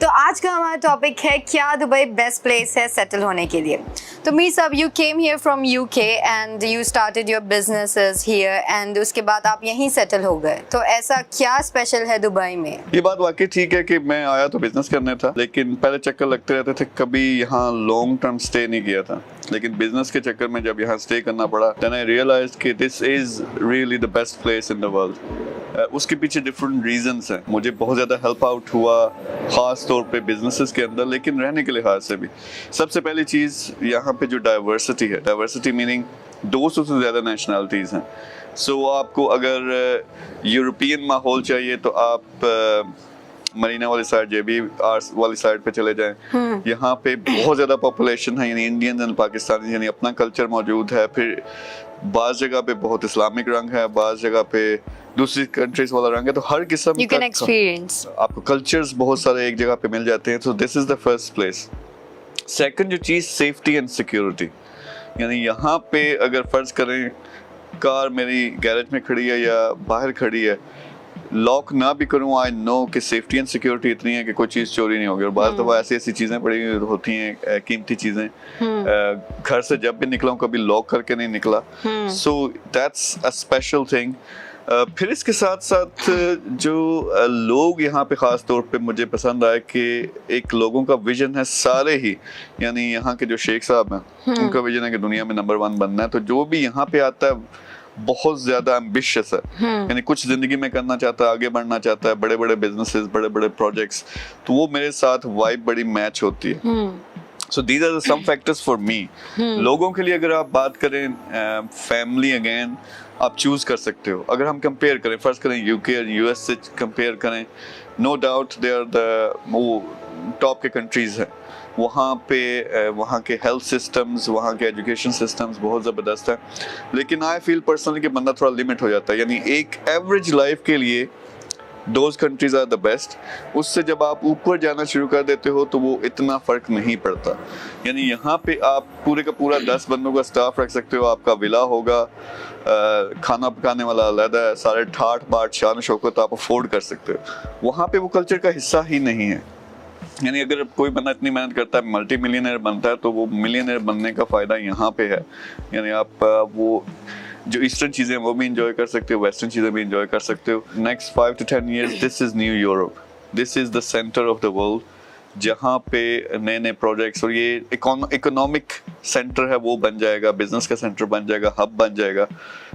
تو آج کا ہمارا ٹاپک ہے کیا دبئی بیسٹ پلیس ہے سیٹل ہونے کے لیے. تو Mir sahab you came here from U K and you started your businesses here and اس کے بعد آپ یہیں سیٹل ہو گئے, تو ایسا کیا اسپیشل ہے دبئی میں؟ یہ بات واقعی ٹھیک ہے کہ میں آیا تو بزنس کرنے تھا, لیکن پہلے چکر لگتے رہتے تھے, کبھی یہاں لانگ ٹرم سٹے نہیں کیا تھا. لیکن بزنس کے چکر میں جب یہاں سٹے کرنا پڑا then I realized کہ this is really the best place in the world. اس کے پیچھے ڈفرنٹ ریزنس ہیں. مجھے بہت زیادہ ہیلپ آؤٹ ہوا خاص طور پہ بزنسز کے اندر, لیکن رہنے کے لحاظ سے بھی. سب سے پہلی چیز یہاں پہ جو ڈائیورسٹی ہے, ڈائیورسٹی میننگ 200 سے زیادہ نیشنلٹیز ہیں. سو آپ کو اگر یورپین ماحول چاہیے تو آپ مرینا والی سائڈ جے بی آر والی سائڈ پہ چلے جائیں. یہاں پہ بہت زیادہ پاپولیشن ہے, یعنی انڈین اینڈ پاکستانی, یعنی اپنا کلچر موجود ہے. پھر بعض جگہ پہ بہت اسلامک رنگ ہے, بعض جگہ پہ دوسری کنٹریز والا رنگ ہے. تو ہر قسم کا آپ کو کلچرز بہت سارے ایک جگہ پہ مل جاتے ہیں. تو دس is the first place. Second جو چیز سیفٹی اینڈ سیکیورٹی, یعنی یہاں پہ اگر فرض کریں کار میری گیرج میں کھڑی ہے یا باہر کھڑی ہے, لاک نہ بھی کروں, آئی نو کہ سیفٹی اینڈ سیکیورٹی اتنی ہے کہ کوئی چیز چوری نہیں ہوگی. اور بعض دفعہ ایسی چیزیں پڑی ہوتی ہیں, قیمتی چیزیں, گھر سے جب بھی نکلا ہوں کبھی لاک کر کے نہیں نکلا. So that's a special thing. پھر اس کے ساتھ ساتھ جو لوگ یہاں پہ خاص طور پہ مجھے پسند آئے کہ ایک لوگوں کا ویژن ہے سارے ہی, یعنی یہاں کے جو شیخ صاحب ہیں ان کا ویژن ہے کہ دنیا میں نمبر 1 بننا ہے. تو جو بھی یہاں پہ آتا ہے بہت زیادہ ایمبیشس ہے, یعنی کچھ زندگی میں کرنا چاہتا ہے, آگے بڑھنا چاہتا ہے, بڑے بڑے بزنسز, بڑے بڑے پروجیکٹس. تو وہ میرے ساتھ وائب بڑی میچ ہوتی ہے. So these are some factors for me. لوگوں کے لیے اگر آپ بات کریں, فیملی اگین آپ چوز کر سکتے ہو. اگر ہم کمپیئر کریں, فرض کریں یو کے اور یو ایس سے کمپیئر کریں, نو ڈاؤٹ دے آر وہ ٹاپ کے کنٹریز ہیں. وہاں پہ وہاں کے ہیلتھ سسٹمز, وہاں کے ایجوکیشن سسٹمز بہت زبردست ہیں. لیکن آئی فیل پرسنلی کہ بندہ تھوڑا لمٹ ہو جاتا ہے, یعنی ایک ایوریج لائف کے لیے those countries are the best. اس سے جب آپ اوپر جانا شروع کر دیتے ہو تو وہ اتنا فرق نہیں پڑتا. یعنی یہاں پہ آپ پورے کا پورا 10 بندوں کا سٹاف رکھ سکتے ہو, آپ کا ولا ہوگا, کھانا پکانے والا علیحدہ ہے, سارے ٹھاٹ باٹ شان و شوکت آپ افورڈ کر سکتے ہو. وہاں پہ وہ کلچر کا حصہ ہی نہیں ہے. یعنی اگر کوئی بندہ اتنی محنت کرتا ہے, ملٹی ملینئر بنتا ہے, تو وہ ملینئر بننے کا فائدہ یہاں پہ ہے. یعنی آپ وہ جو ایسٹرن چیزیں وہ بھی انجوائے کر سکتے ہو, ویسٹرن چیزیں بھی انجوائے کر سکتے ہو. Next 5 to 10 years this is new Europe, this is the centre of the world, جہاں پہ نئے نئے پروجیکٹس, اور یہ اکنامک سینٹر ہے وہ بن جائے گا, بزنس کا سینٹر بن جائے گا, ہب بن جائے گا,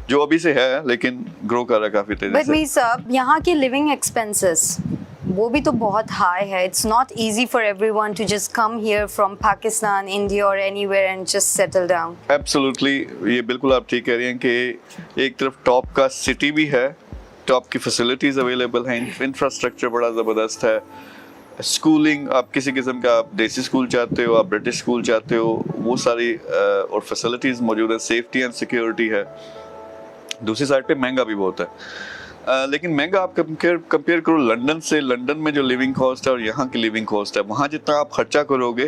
جو ابھی سے ہے لیکن گرو کر رہا ہے کافی تیزی سے. بٹ میر صاحب یہاں کے لیونگ ایکسپینسز وہ بھی تو بہت ہائی ہے. It's not easy for everyone to just come here from Pakistan, India اور anywhere and just settle down. Absolutely, یہ بالکل آپ ٹھیک کہہ رہی ہیں کہ ایک طرف ٹاپ کا سٹی بھی ہے, ٹاپ کی فیسلٹیز اویلیبل ہیں, انفراسٹرکچر بڑا زبردست ہے, اسکولنگ آپ کسی قسم کا, آپ دیسی اسکول چاہتے ہو, آپ برٹش اسکول چاہتے ہو, وہ ساری اور فیسلٹیز موجود ہیں. سیفٹی اینڈ سیکیورٹی ہے. دوسری سائڈ پہ مہنگا بھی بہت ہے, لیکن مہنگا آپ کمپیئر کرو لنڈن سے. لنڈن میں جو لیونگ کاسٹ ہے اور یہاں کی لیونگ کاسٹ ہے, وہاں جتنا آپ خرچہ کرو گے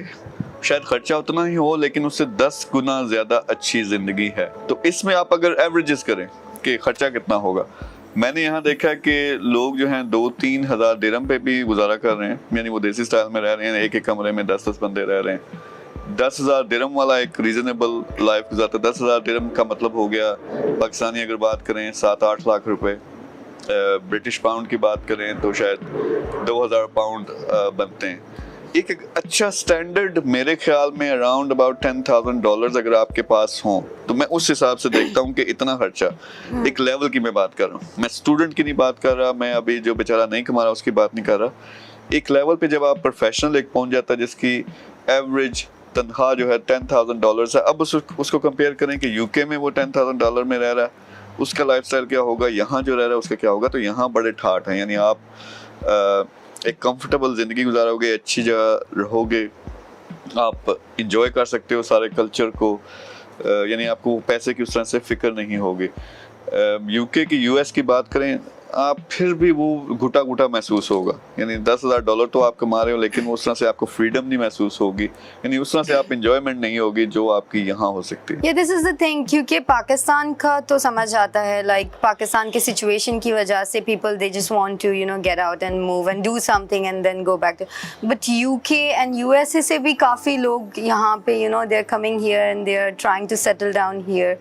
شاید خرچہ اتنا ہی ہو, لیکن اس سے 10 گنا زیادہ اچھی زندگی ہے. تو اس میں آپ اگر ایوریجز کریں کہ خرچہ کتنا ہوگا, میں نے یہاں دیکھا ہے کہ لوگ جو ہیں 2-3 ہزار درہم پہ بھی گزارا کر رہے ہیں. یعنی وہ دیسی سٹائل میں رہ رہے ہیں, ایک کمرے میں 10 بندے رہ رہے ہیں. 10,000 درہم والا ایک ریزنیبل لائف گزارتا ہے. 10,000 درہم کا مطلب ہو گیا پاکستانی اگر بات کریں 7-8 لاکھ روپے. برٹش پاؤنڈ کی بات کریں تو شاید 2,000 پاؤنڈ بنتے ہیں. ایک اچھا سٹینڈرڈ میرے خیال میں اراؤنڈ اباؤٹ $10,000 اگر آپ کے پاس ہوں, تو میں اس حساب سے دیکھتا ہوں کہ اتنا خرچہ. ایک لیول کی میں بات کر رہا ہوں, میں اسٹوڈنٹ کی نہیں بات کر رہا, میں ابھی جو بیچارہ نہیں کما رہا اس کی بات نہیں کر رہا. ایک لیول پہ جب آپ پروفیشنل ایک پہنچ جاتا ہے جس کی ایوریج تنخواہ جو ہے $10,000 ہے, اب اس کو کمپیئر کریں کہ یو کے میں وہ $10,000 میں رہ رہا ہے, اس کا لائف سٹائل کیا ہوگا, یہاں جو رہ رہا ہے اس کا کیا ہوگا. تو یہاں بڑے ٹھاٹ ہیں. یعنی آپ ایک کمفرٹیبل زندگی گزارو گے, اچھی جگہ رہو گے, آپ انجوائے کر سکتے ہو سارے کلچر کو. یعنی آپ کو پیسے کی اس طرح سے فکر نہیں ہوگی. یو کے کی, یو ایس کی بات کریں, آپ پھر بھی وہ گھٹا گھٹا محسوس ہوگا. یعنی $10,000 تو آپ کما رہے ہو لیکن اس طرح سے آپ کو فریڈم نہیں محسوس ہوگی, یعنی اس طرح سے آپ انجوائمنٹ نہیں ہوگی جو آپ کی یہاں ہو سکتی ہے. دس از دا تھنگ, کیونکہ پاکستان کا تو سمجھ آتا ہے, لائک پاکستان کے سچویشن کی وجہ سے people they just want to get out and move and do something and then go back. But UK and USA سے بھی کافی لوگ یہاں پہ they are coming here and they are trying to settle down here.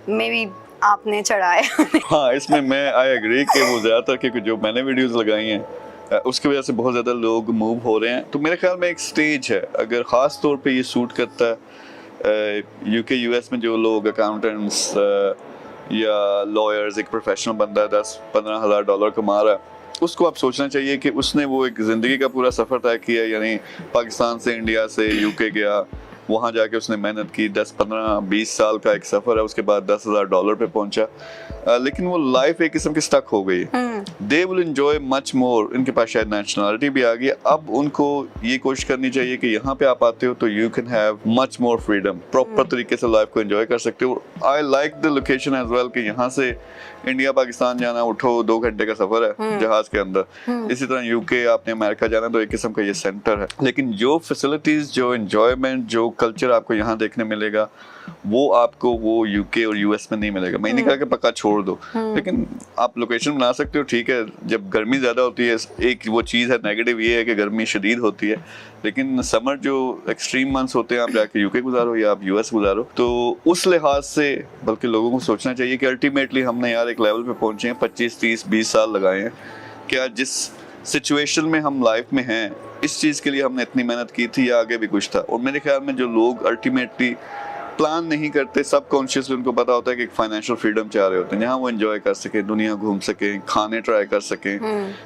Maybe آپ نے چڑھائے. ہاں, اس میں آئی ایگری کہ وہ زیادہ تر کیونکہ جو میں نے ویڈیوز لگائی ہیں اس کی وجہ سے بہت زیادہ لوگ موو ہو رہے ہیں. تو میرے خیال میں ایک سٹیج ہے, اگر خاص طور پہ یہ سوٹ کرتا ہے UK US میں جو لوگ اکاؤنٹنٹس یا لائرز, ایک پروفیشنل بندہ $10-15,000 کما رہا ہے, اس کو آپ سوچنا چاہیے کہ اس نے وہ ایک زندگی کا پورا سفر طے کیا. یعنی پاکستان سے انڈیا سے UK گیا, وہاں جا کے اس نے محنت کی, 10-15-20 سال کا ایک سفر ہے, اس کے بعد $10,000 پہ پہنچا, لیکن وہ لائف ایک قسم کی سٹک ہو گئی. دے ول انجوائے مچ مور. ان کے پاس شاید نیشنلٹی بھی آ گئی. اب ان کو یہ کوشش کرنی چاہیے کہ یہاں پہ آپ آتے ہو تو you can have much more freedom, proper طریقے سے لائف کو انجوائے کر سکتے ہو. I like the location as well کہ یہاں سے انڈیا پاکستان جانا اٹھو 2 گھنٹے کا سفر ہے جہاز کے اندر. اسی طرح UK آپ نے امریکہ جانا تو ایک قسم کا یہ سینٹر ہے. لیکن جو فیسلٹیز, جو انجوائمنٹ, جو کلچر آپ کو یہاں دیکھنے ملے گا وہ آپ کو وہ UK اور US میں نہیں ملے گا. میں نہیں کہا کہ پکا چھوڑ دو, لیکن آپ لوکیشن بنا سکتے ہو. ٹھیک ہے, جب گرمی زیادہ ہوتی ہے, ایک وہ چیز ہے نیگیٹو یہ ہے کہ گرمی شدید ہوتی ہے, لیکن سمر جو ایکسٹریم منتھس ہوتے ہیں آپ جا کے UK گزارو یا آپ US گزارو. تو اس لحاظ سے بلکہ لوگوں کو سوچنا چاہیے کہ الٹیمیٹلی ہم نے یار ایک لیول پہ پہنچے ہیں, 25-30-20 سال لگائے ہیں. کیا جس سچویشن میں ہم لائف میں ہیں اس چیز کے لیے ہم نے اتنی محنت کی تھی یا آگے بھی کچھ تھا؟ اور میرے خیال میں جو لوگ الٹیمیٹلی پلان نہیں کرتے, سب کانشیسلی ان کو پتا ہوتا ہے کہ ایک فائنینشیل فریڈم چاہ رہے ہوتے ہیں جہاں وہ انجوائے کر سکیں, دنیا گھوم سکیں, کھانے ٹرائی کر سکیں,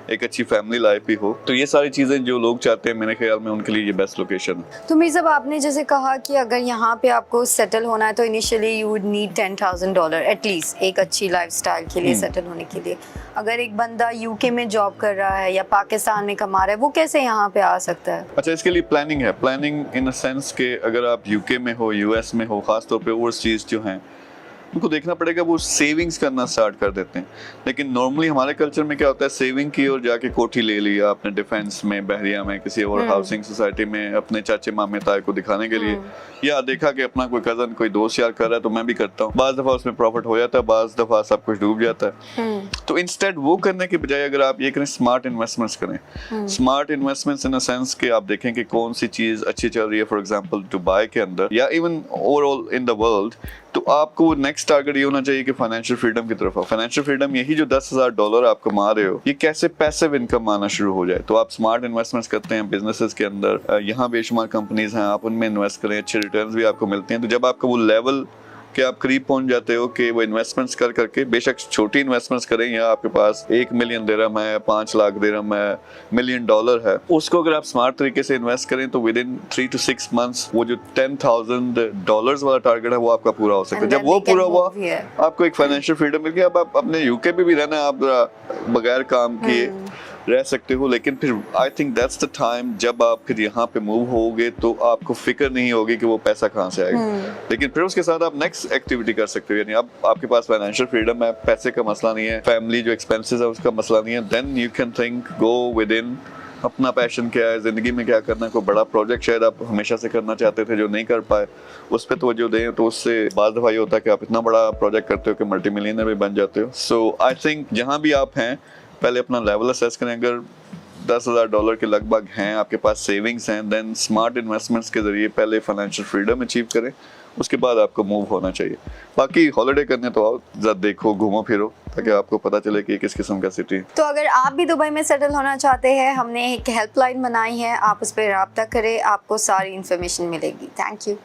ایک اچھی فیملی لائف بھی ہو. تو یہ ساری چیزیں جو لوگ چاہتے ہیں میرے خیال میں ان کے لیے یہ بیسٹ لوکیشن ہے. تو میر صاحب, آپ نے جیسے کہا کہ اگر یہاں پہ آپ کو سیٹل ہونا ہے تو initially you would need $10,000 at least ایک اچھی لائف اسٹائل کے لیے سیٹل ہونے کے لیے. اگر ایک بندہ UK میں جاب کر رہا ہے یا پاکستان میں کما رہا ہے, وہ کیسے یہاں پہ آ سکتا ہے؟ اچھا, اس کے لیے پلاننگ ہے. پلاننگ ان اے سینس کہ اگر آپ UK میں ہو, US میں ہو, خاص طور پہ چیز جو ہیں ان کو دیکھنا پڑے گا. وہ سیونگز کرنا سٹارٹ کر دیتے ہیں, لیکن نارملی ہمارے کلچر میں کیا ہوتا ہے, سیونگ کی اور جا کے کوٹھی لے لی آپ نے ڈیفینس میں, بحریہ میں, کسی اور ہاؤسنگ سوسائٹی میں اپنے چاچے مامے تائے کو دکھانے کے لیے, یا دیکھا کہ اپنا کوئی کزن کوئی دوست یار کر رہا ہے تو میں بھی کرتا ہوں. بعض دفعہ اس میں پروفٹ ہو جاتا ہے, بعض دفعہ سب کچھ ڈوب جاتا ہے. تو انسٹیڈ وہ کرنے کے بجائے اگر آپ یہ کریں اسمارٹ انویسٹمنٹس کریں. Smart investments in a sense کہ آپ دیکھیں کہ کون سی چیز اچھی چل رہی ہے, فار ایگزامپل دبئی کے اندر یا even over all in the world. تو آپ کو نیکسٹ ٹارگیٹ یہ ہونا چاہیے کہ فائنینشیل فریڈم کی طرف. فائنینشیل فریڈم یہی جو $10,000 آپ کما رہے ہو, یہ کیسے پیسیو انکم آنا شروع ہو جائے. تو آپ اسمارٹ انویسٹمنٹس کرتے ہیں بزنسز کے اندر, یہاں بے شمار کمپنیز ہیں, آپ ان میں انویسٹ کریں, اچھے ریٹرنز بھی آپ کو ملتے ہیں. تو جب آپ کا وہ لیول کہ آپ قریب پہنچ جاتے ہو کہ وہ انویسٹمنٹس کر کے, بے شک چھوٹی انویسٹمنٹس کریں, یا آپ کے پاس 1 ملین درہم ہے, 5 لاکھ درہم ہے, $1 ملین ہے, اس کو اگر آپ اسمارٹ طریقے سے انویسٹ کریں تو ود ان 3 to 6 months وہ جو $10,000 والا ٹارگیٹ ہے وہ آپ کا پورا ہو سکتا ہے. جب وہ پورا ہوا آپ کو ایک فائنینشیل فریڈم مل گیا. اب آپ اپنے UK پہ بھی رہنا, آپ بغیر کام کیے رہ سکتے ہو. لیکن پھر I think that's the time جب آپ پھر یہاں پہ موو ہوگے تو آپ کو فکر نہیں ہوگی کہ وہ پیسہ کہاں سے آئے گا. لیکن پھر اس کے ساتھ آپ نیکسٹ ایکٹیویٹی کر سکتے ہو. یعنی اب آپ کے پاس فائنینشیل فریڈم ہے, پیسے کا مسئلہ نہیں ہے, فیملی جو ایکسپینسز ہے اس کا مسئلہ نہیں ہے. Then you can think go with in اپنا پیشن کیا ہے, زندگی میں کیا کرنا ہے. کوئی بڑا پروجیکٹ شاید آپ ہمیشہ سے کرنا چاہتے تھے جو نہیں کر پائے, اس پہ توجہ دیں. تو اس سے بعض دفعہ یہ ہوتا ہے کہ آپ اتنا بڑا پروجیکٹ کرتے ہو کہ ملٹی ملینئر بھی بن جاتے ہو. سو آئی تھنک جہاں بھی آپ ہیں پہلے اپنا لیول اسیس کریں. اگر $10,000 کے لگ بھگ ہیں آپ کے پاس, سیونگز ہیں, دین اسمارٹ انویسٹمنٹس کے ذریعے پہلے فائنینشیل فریڈم اچیو کریں, اس کے بعد آپ کو موو ہونا چاہیے. باقی ہالیڈے کرنے تو آؤ, ذرا دیکھو, گھومو پھرو, تاکہ آپ کو پتہ چلے کہ کس قسم کا سٹی. تو اگر آپ بھی دبئی میں سیٹل ہونا چاہتے ہیں, ہم نے ایک ہیلپ لائن بنائی ہے, آپ اس پہ رابطہ کریں, آپ کو ساری انفارمیشن ملے گی. Thank you.